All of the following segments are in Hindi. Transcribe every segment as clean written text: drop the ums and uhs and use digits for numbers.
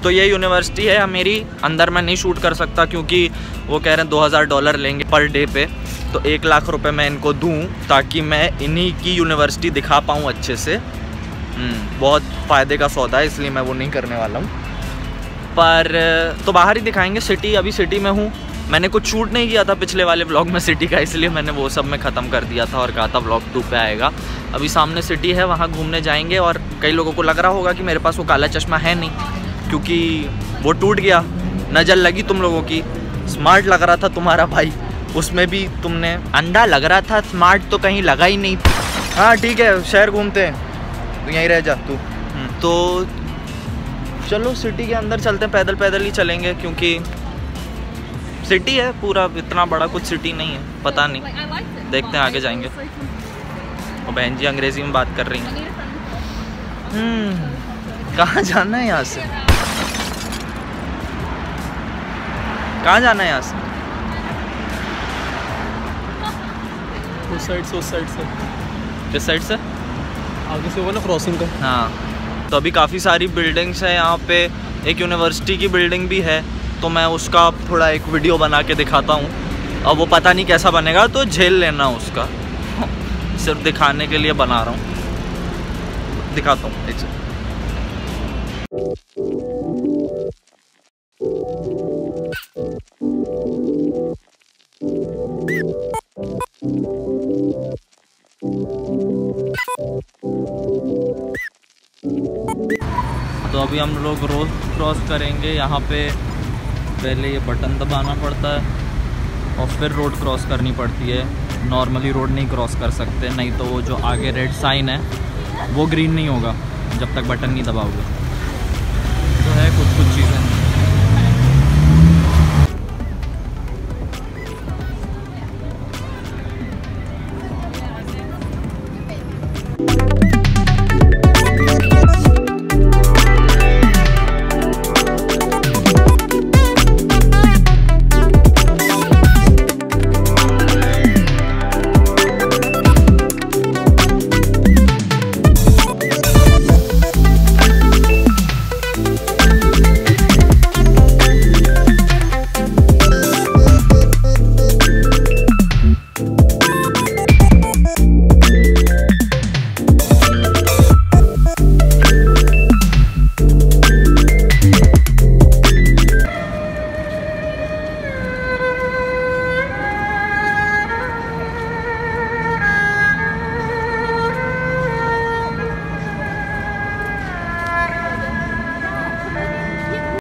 तो ये यूनिवर्सिटी है मेरी, अंदर मैं नहीं शूट कर सकता क्योंकि वो कह रहे हैं $2000 लेंगे पर डे पे। तो 1 लाख रुपए मैं इनको दूं ताकि मैं इन्हीं की यूनिवर्सिटी दिखा पाऊँ अच्छे से। बहुत फ़ायदे का सौदा है, इसलिए मैं वो नहीं करने वाला हूँ। पर तो बाहर ही दिखाएंगे सिटी। अभी सिटी में हूँ, मैंने कुछ शूट नहीं किया था पिछले वाले व्लॉग में सिटी का, इसलिए मैंने वो सब में ख़त्म कर दिया था और कहा था व्लॉग 2 पे आएगा। अभी सामने सिटी है, वहाँ घूमने जाएंगे। और कई लोगों को लग रहा होगा कि मेरे पास वो काला चश्मा है नहीं, क्योंकि वो टूट गया। नज़र लगी तुम लोगों की, स्मार्ट लग रहा था तुम्हारा भाई, उसमें भी तुमने अंधा लग रहा था, स्मार्ट तो कहीं लगा ही नहीं। हाँ ठीक है, शहर घूमते हैं, तो यहीं रह जा तू। तो चलो सिटी के अंदर चलते हैं, पैदल पैदल ही चलेंगे क्योंकि सिटी है पूरा, इतना बड़ा कुछ सिटी नहीं है, पता नहीं, देखते हैं आगे जाएंगे। और बहन जी अंग्रेज़ी में बात कर रही हैं। कहाँ जाना है यहाँ से? कहाँ जाना है यहाँ से? उस साइड से, उस साइड से। किस साइड से? आगे से होगा ना क्रॉसिंग का। हाँ, तो अभी काफ़ी सारी बिल्डिंग्स हैं यहाँ पे। एक यूनिवर्सिटी की बिल्डिंग भी है, तो मैं उसका थोड़ा एक वीडियो बना के दिखाता हूँ। अब वो पता नहीं कैसा बनेगा, तो झेल लेना उसका। सिर्फ दिखाने के लिए बना रहा हूँ, दिखाता हूँ एक से। तो अभी हम लोग रोड क्रॉस करेंगे। यहाँ पे पहले ये बटन दबाना पड़ता है और फिर रोड क्रॉस करनी पड़ती है। नॉर्मली रोड नहीं क्रॉस कर सकते, नहीं तो वो जो आगे रेड साइन है वो ग्रीन नहीं होगा जब तक बटन नहीं दबाओगे। तो है कुछ चीज़ें।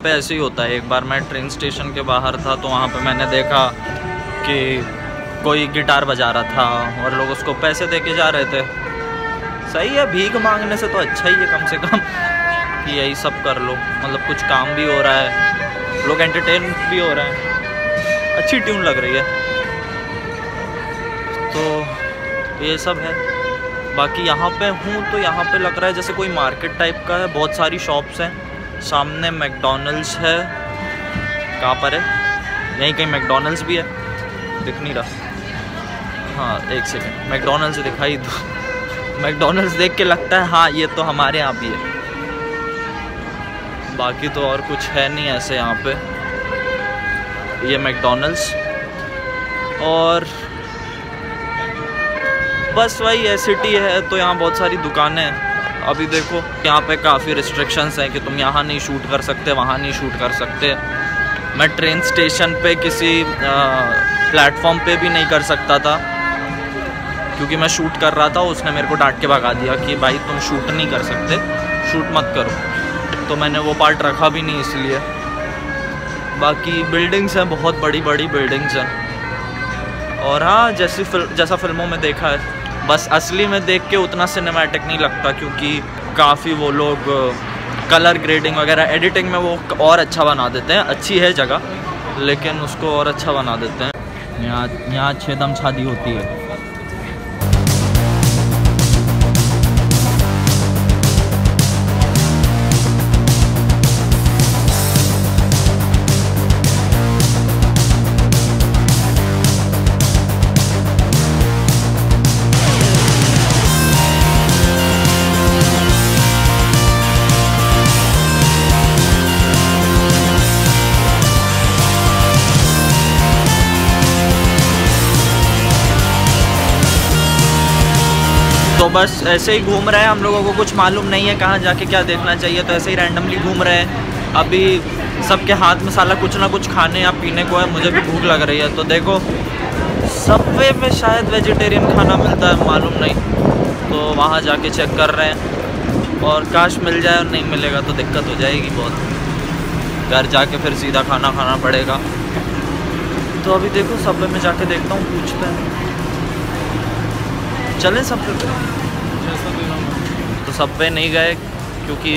पे ऐसे ही होता है। एक बार मैं ट्रेन स्टेशन के बाहर था, तो वहाँ पे मैंने देखा कि कोई गिटार बजा रहा था और लोग उसको पैसे दे के जा रहे थे। सही है, भीख मांगने से तो अच्छा ही है कम से कम कि यही सब कर लो, मतलब कुछ काम भी हो रहा है, लोग एंटरटेन भी हो रहे हैं, अच्छी ट्यून लग रही है। तो ये सब है। बाकी यहाँ पे हूँ तो यहाँ पे लग रहा है जैसे कोई मार्केट टाइप का है, बहुत सारी शॉप्स हैं। सामने मैकडॉनल्ड्स है, कहाँ पर है? यहीं कहीं मैकडॉनल्ड्स भी है, दिख नहीं रहा। हाँ एक सेकंड, मैकडॉनल्ड्स दिखाई दो। मैकडॉनल्ड्स देख के लगता है हाँ ये तो हमारे यहाँ भी है। बाकी तो और कुछ है नहीं ऐसे यहाँ पे। ये मैकडॉनल्ड्स और बस वही है, सिटी है तो यहाँ बहुत सारी दुकानें हैं। अभी देखो यहाँ पे काफ़ी रिस्ट्रिक्शंस हैं कि तुम यहाँ नहीं शूट कर सकते, वहाँ नहीं शूट कर सकते। मैं ट्रेन स्टेशन पे किसी प्लेटफॉर्म पे भी नहीं कर सकता था क्योंकि मैं शूट कर रहा था। उसने मेरे को डांट के भगा दिया कि भाई तुम शूट नहीं कर सकते, शूट मत करो। तो मैंने वो पार्ट रखा भी नहीं इसलिए। बाकी बिल्डिंग्स हैं, बहुत बड़ी बड़ी बिल्डिंग्स हैं। और हाँ जैसा फिल्मों में देखा है, बस असली में देख के उतना सिनेमैटिक नहीं लगता क्योंकि काफ़ी वो लोग कलर ग्रेडिंग वगैरह एडिटिंग में वो और अच्छा बना देते हैं। अच्छी है जगह लेकिन उसको और अच्छा बना देते हैं। यहाँ 6 दम शादी होती है। बस ऐसे ही घूम रहे हैं, हम लोगों को कुछ मालूम नहीं है कहाँ जाके क्या देखना चाहिए, तो ऐसे ही रैंडमली घूम रहे हैं। अभी सबके हाथ में साला कुछ ना कुछ खाने या पीने को है, मुझे भी भूख लग रही है। तो देखो सबवे में शायद वेजिटेरियन खाना मिलता है, मालूम नहीं, तो वहाँ जाके चेक कर रहे हैं। और काश मिल जाए और नहीं मिलेगा तो दिक्कत हो जाएगी बहुत, घर जाके फिर सीधा खाना खाना पड़ेगा। तो अभी देखो सबवे में जाके देखता हूँ, पूछते हैं, चलें सबवे पे। तो सबवे नहीं गए क्योंकि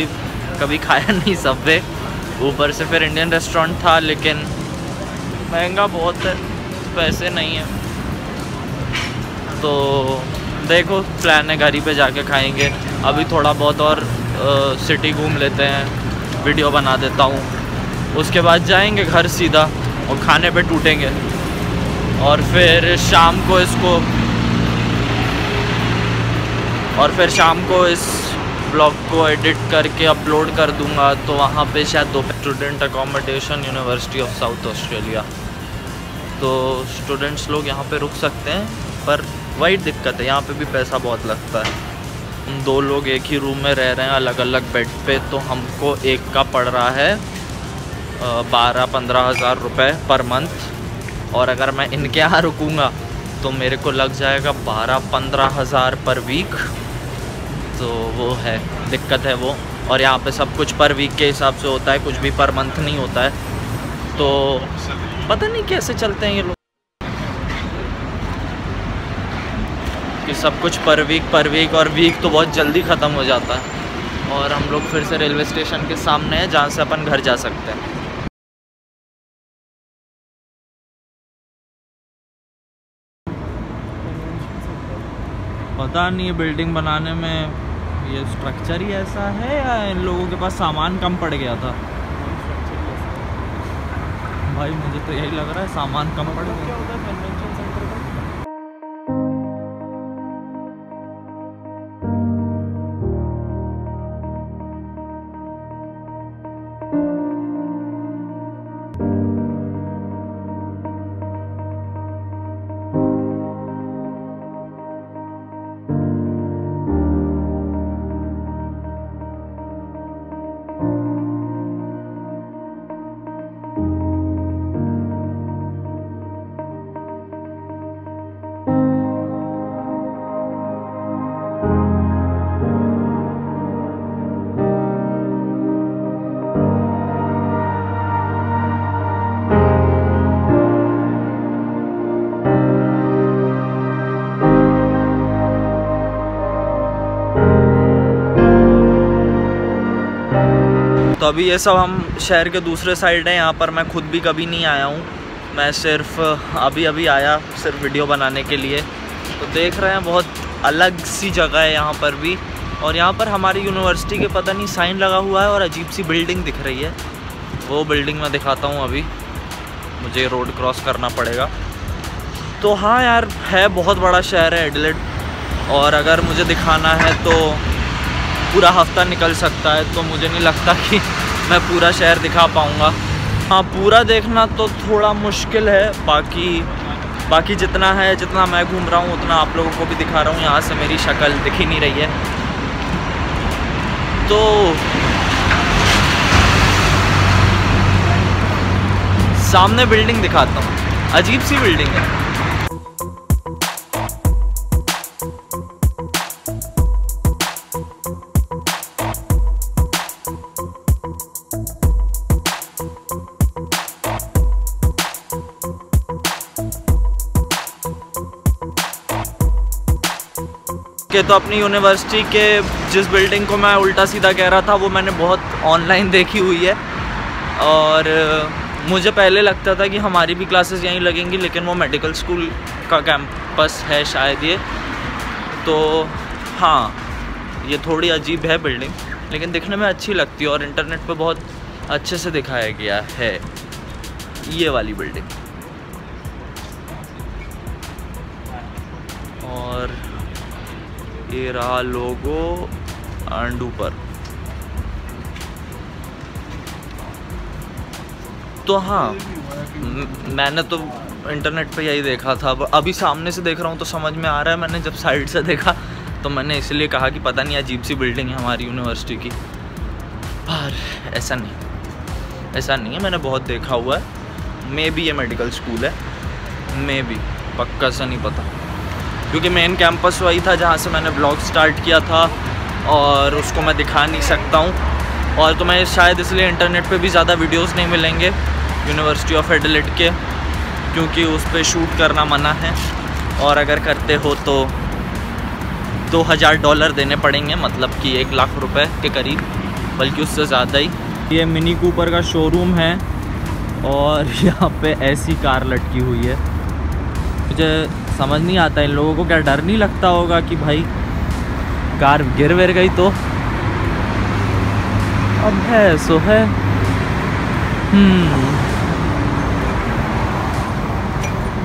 कभी खाया नहीं सबवे, ऊपर से फिर इंडियन रेस्टोरेंट था लेकिन महंगा बहुत है, पैसे नहीं है। तो देखो प्लान है घर ही पे जाके खाएंगे। अभी थोड़ा बहुत और सिटी घूम लेते हैं, वीडियो बना देता हूँ, उसके बाद जाएंगे घर सीधा और खाने पे टूटेंगे। और फिर शाम को इस ब्लॉग को एडिट करके अपलोड कर दूंगा। तो वहाँ पे शायद student accommodation university of south Australia, तो स्टूडेंट्स लोग यहाँ पे रुक सकते हैं, पर वही दिक्कत है यहाँ पे भी पैसा बहुत लगता है। हम 2 लोग एक ही रूम में रह रहे हैं अलग अलग बेड पे, तो हमको एक का पड़ रहा है 12-15 हज़ार रुपये पर मंथ। और अगर मैं इनके यहाँ रुकूँगा तो मेरे को लग जाएगा 12-15 हज़ार पर वीक, तो वो है दिक्कत है वो। और यहाँ पे सब कुछ पर वीक के हिसाब से होता है, कुछ भी पर मंथ नहीं होता है। तो पता नहीं कैसे चलते हैं ये लोग कि सब कुछ पर वीक, और वीक तो बहुत जल्दी ख़त्म हो जाता है। और हम लोग फिर से रेलवे स्टेशन के सामने हैं जहाँ से अपन घर जा सकते हैं। पता नहीं ये बिल्डिंग बनाने में ये स्ट्रक्चर ही ऐसा है या इन लोगों के पास सामान कम पड़ गया था। भाई मुझे तो यही लग रहा है सामान कम पड़ गया। तो अभी ये सब हम शहर के दूसरे साइड है, यहाँ पर मैं खुद भी कभी नहीं आया हूँ, मैं सिर्फ अभी आया सिर्फ वीडियो बनाने के लिए। तो देख रहे हैं बहुत अलग सी जगह है यहाँ पर भी। और यहाँ पर हमारी यूनिवर्सिटी के पता नहीं साइन लगा हुआ है और अजीब सी बिल्डिंग दिख रही है, वो बिल्डिंग मैं दिखाता हूँ। अभी मुझे रोड क्रॉस करना पड़ेगा। तो हाँ यार, है बहुत बड़ा शहर है एडिलेड, और अगर मुझे दिखाना है तो पूरा हफ्ता निकल सकता है, तो मुझे नहीं लगता कि मैं पूरा शहर दिखा पाऊँगा। हाँ, पूरा देखना तो थोड़ा मुश्किल है, बाकी जितना है, जितना मैं घूम रहा हूँ उतना आप लोगों को भी दिखा रहा हूँ। यहाँ से मेरी शक्ल दिख ही नहीं रही है। तो सामने बिल्डिंग दिखाता हूँ, अजीब सी बिल्डिंग है। तो अपनी यूनिवर्सिटी के जिस बिल्डिंग को मैं उल्टा सीधा कह रहा था वो मैंने बहुत ऑनलाइन देखी हुई है, और मुझे पहले लगता था कि हमारी भी क्लासेस यहीं लगेंगी, लेकिन वो मेडिकल स्कूल का कैंपस है शायद ये। तो हाँ, ये थोड़ी अजीब है बिल्डिंग, लेकिन दिखने में अच्छी लगती है और इंटरनेट पे बहुत अच्छे से दिखाया गया है ये वाली बिल्डिंग। और ये रहा लोगो एंड ऊपर। तो हाँ, मैंने तो इंटरनेट पे यही देखा था, अभी सामने से देख रहा हूँ तो समझ में आ रहा है। मैंने जब साइड से देखा तो मैंने इसलिए कहा कि पता नहीं अजीब सी बिल्डिंग है हमारी यूनिवर्सिटी की, पर ऐसा नहीं है। मैंने बहुत देखा हुआ है। मे बी ये मेडिकल स्कूल है, मे बी, पक्का सा नहीं पता, क्योंकि मेन कैंपस वही था जहाँ से मैंने ब्लॉग स्टार्ट किया था और उसको मैं दिखा नहीं सकता हूँ। और तुम्हें शायद इसलिए इंटरनेट पे भी ज़्यादा वीडियोस नहीं मिलेंगे यूनिवर्सिटी ऑफ एडिलेड के, क्योंकि उस पर शूट करना मना है, और अगर करते हो तो $2000 देने पड़ेंगे, मतलब कि 1 लाख रुपए के करीब, बल्कि उससे ज़्यादा ही। ये मिनी कूपर का शोरूम है और यहाँ पे ऐसी कार लटकी हुई है। मुझे समझ नहीं आता इन लोगों को क्या डर नहीं लगता होगा कि भाई कार गिर विर गई तो। अब है सो है।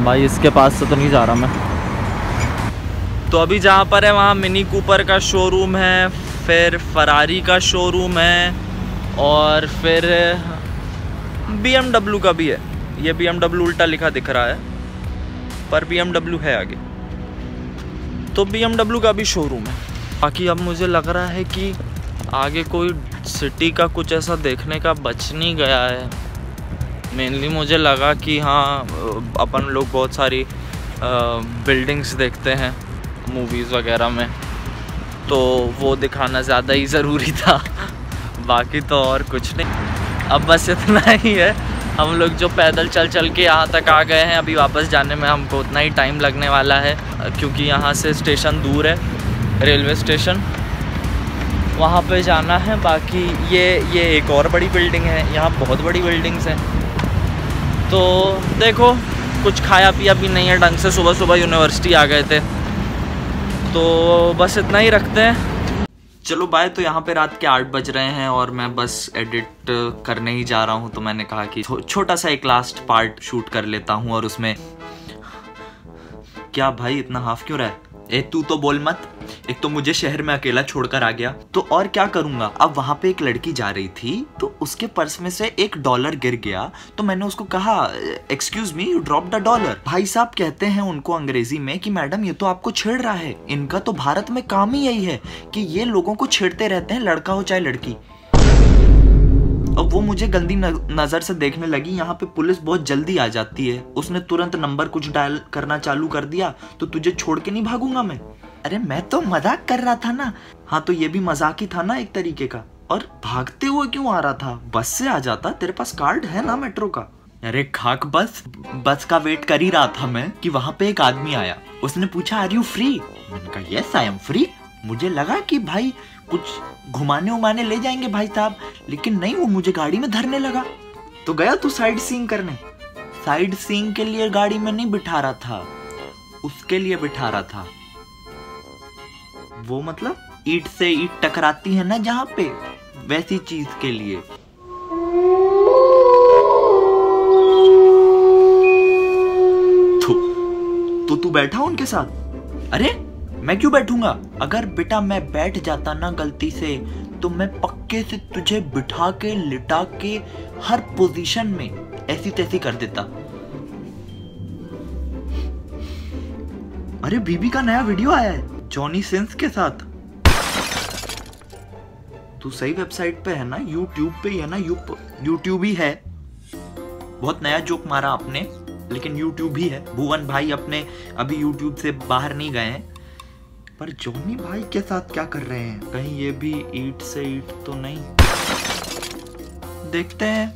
भाई इसके पास से तो नहीं जा रहा मैं। तो अभी जहाँ पर है वहाँ मिनी कूपर का शोरूम है, फिर फरारी का शोरूम है, और फिर BMW का भी है। ये BMW उल्टा लिखा दिख रहा है, पर BMW है आगे, तो BMW का भी शोरूम है। बाकी अब मुझे लग रहा है कि आगे कोई सिटी का कुछ ऐसा देखने का बच नहीं गया है। मेनली मुझे लगा कि हाँ, अपन लोग बहुत सारी बिल्डिंग्स देखते हैं मूवीज़ वगैरह में, तो वो दिखाना ज़्यादा ही ज़रूरी था। बाकी तो और कुछ नहीं। अब बस इतना ही है। हम लोग जो पैदल चल के यहाँ तक आ गए हैं, अभी वापस जाने में हमको उतना ही टाइम लगने वाला है, क्योंकि यहाँ से स्टेशन दूर है, रेलवे स्टेशन, वहाँ पे जाना है। बाकी ये एक और बड़ी बिल्डिंग है, यहाँ बहुत बड़ी बिल्डिंग्स हैं। तो देखो, कुछ खाया पिया भी नहीं है ढंग से, सुबह यूनिवर्सिटी आ गए थे, तो बस इतना ही रखते हैं। चलो बाय। तो यहाँ पे रात के 8 बज रहे हैं और मैं बस एडिट करने ही जा रहा हूँ, तो मैंने कहा कि छोटा सा एक लास्ट पार्ट शूट कर लेता हूँ। और उसमें क्या भाई इतना हाफ क्यों रहा है? तू तो बोल मत। एक तो मुझे शहर में अकेला छोड़कर आ गया, तो और क्या करूंगा। अब वहां पे एक लड़की जा रही थी, तो उसके पर्स में से $1 गिर गया, तो मैंने उसको कहा, excuse me, you drop the $1। भाई साहब कहते हैं उनको अंग्रेजी में कि मैडम ये तो आपको छेड़ रहा है। इनका तो भारत में काम ही यही है कि ये लोगों को छेड़ते रहते हैं, लड़का हो चाहे लड़की। अब वो मुझे गंदी नजर से देखने लगी। यहाँ पे पुलिस बहुत जल्दी आ जाती है। उसने तुरंत नंबर कुछ डायल करना चालू कर दिया, तो तुझे छोड़ के नहीं भागूंगा मैं। अरे मैं तो मजाक कर रहा था ना। हाँ, तो ये भी मजाक ही था ना एक तरीके का। और भागते हुए क्यों आ रहा था? बस से आ जाता, तेरे पास कार्ड है ना मेट्रो का। अरे खाक, बस का वेट कर ही रहा था मैं कि वहां पे एक आदमी आया। उसने पूछा, आर यू फ्री? मैंने कहा, यस आई एम फ्री। मुझे लगा कि भाई कुछ घुमाने उमाने ले जाएंगे भाई साहब, लेकिन नहीं, वो मुझे गाड़ी में धरने लगा। तो गया तू साइड सीइंग करने। साइड सीइंग के लिए गाड़ी में नहीं बिठा रहा था, उसके लिए बिठा रहा था। वो मतलब ईंट से ईंट टकराती है ना जहां पे, वैसी चीज के लिए। तो तू बैठा उनके साथ? अरे मैं क्यों बैठूंगा? अगर बेटा मैं बैठ जाता ना गलती से, तो मैं पक्के से तुझे बिठा के लिटा के हर पोजीशन में ऐसी तैसी कर देता। अरे बीबी का नया वीडियो आया है जॉनी सिंस के साथ। तू सही वेबसाइट पे है ना? यूट्यूब पे ही है ना? यूट्यूब ही है। बहुत नया जोक मारा आपने, लेकिन यूट्यूब ही है। भुवन भाई अपने अभी यूट्यूब से बाहर नहीं गए हैं, पर जॉनी भाई के साथ क्या कर रहे हैं? कहीं ये भी ईट से ईट तो नहीं? देखते हैं।